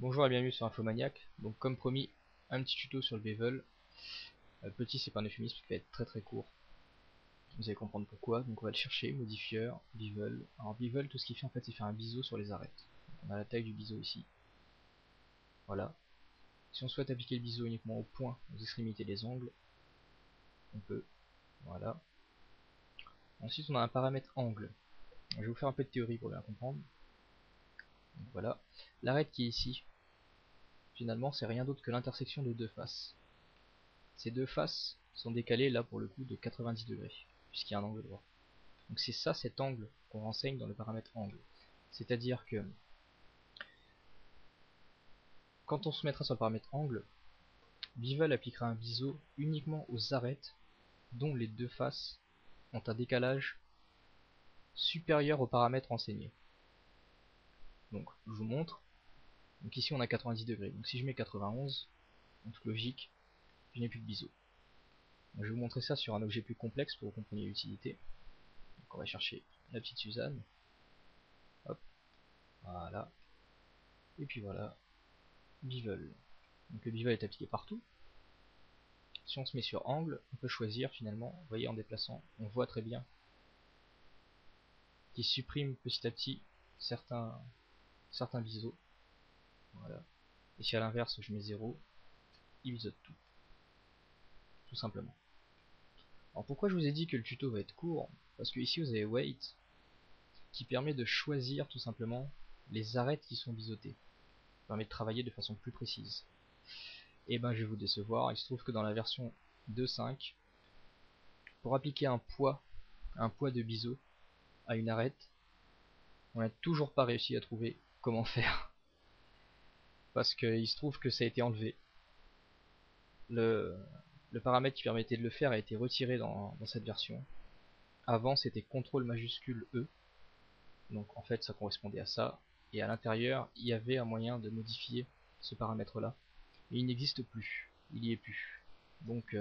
Bonjour et bienvenue sur Infomaniac. Donc comme promis, un petit tuto sur le bevel. Petit, c'est pas un euphémisme qui va être très court. Vous allez comprendre pourquoi. Donc on va le chercher, modifieur, bevel. Alors bevel, tout ce qu'il fait en fait, c'est faire un biseau sur les arêtes. Donc, on a la taille du biseau ici. Voilà. Si on souhaite appliquer le biseau uniquement au point, aux extrémités des angles, on peut. Voilà. Ensuite on a un paramètre angle. Je vais vous faire un peu de théorie pour bien comprendre. Donc voilà. L'arête qui est ici, finalement c'est rien d'autre que l'intersection de deux faces. Ces deux faces sont décalées là pour le coup de 90 degrés, puisqu'il y a un angle droit. Donc c'est ça cet angle qu'on renseigne dans le paramètre angle. C'est-à-dire que quand on se mettra sur le paramètre angle, Bevel appliquera un biseau uniquement aux arêtes dont les deux faces ont un décalage supérieur au paramètre renseigné. Donc je vous montre. Donc ici on a 90 degrés. Donc si je mets 91, en toute logique, je n'ai plus de biseau. Donc, je vais vous montrer ça sur un objet plus complexe pour que vous compreniez l'utilité. Donc on va chercher la petite Suzanne. Hop, voilà. Et puis voilà, Bevel. Donc le bevel est appliqué partout. Si on se met sur angle, on peut choisir finalement, vous voyez en déplaçant, on voit très bien qu'il supprime petit à petit certains biseaux. Voilà. Et si à l'inverse je mets 0, il biseaute tout simplement. Alors pourquoi je vous ai dit que le tuto va être court? Parce que ici vous avez wait qui permet de choisir tout simplement les arêtes qui sont biseautées. Ça permet de travailler de façon plus précise. Et ben je vais vous décevoir, il se trouve que dans la version 2.5, pour appliquer un poids de biseau à une arête, on n'a toujours pas réussi à trouver comment faire. Parce qu'il se trouve que ça a été enlevé. Le, le paramètre qui permettait de le faire a été retiré dans cette version. Avant c'était CTRL majuscule E. Donc en fait ça correspondait à ça. Et à l'intérieur il y avait un moyen de modifier ce paramètre là. Mais il n'existe plus. Il y est plus. Donc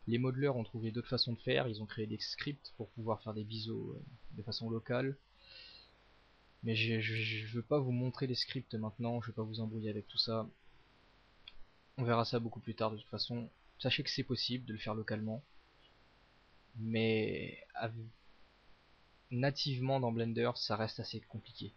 les modeleurs ont trouvé d'autres façons de faire. Ils ont créé des scripts pour pouvoir faire des biseaux de façon locale. Mais je veux pas vous montrer les scripts maintenant, je veux pas vous embrouiller avec tout ça. On verra ça beaucoup plus tard de toute façon. Sachez que c'est possible de le faire localement, mais nativement dans Blender ça reste assez compliqué.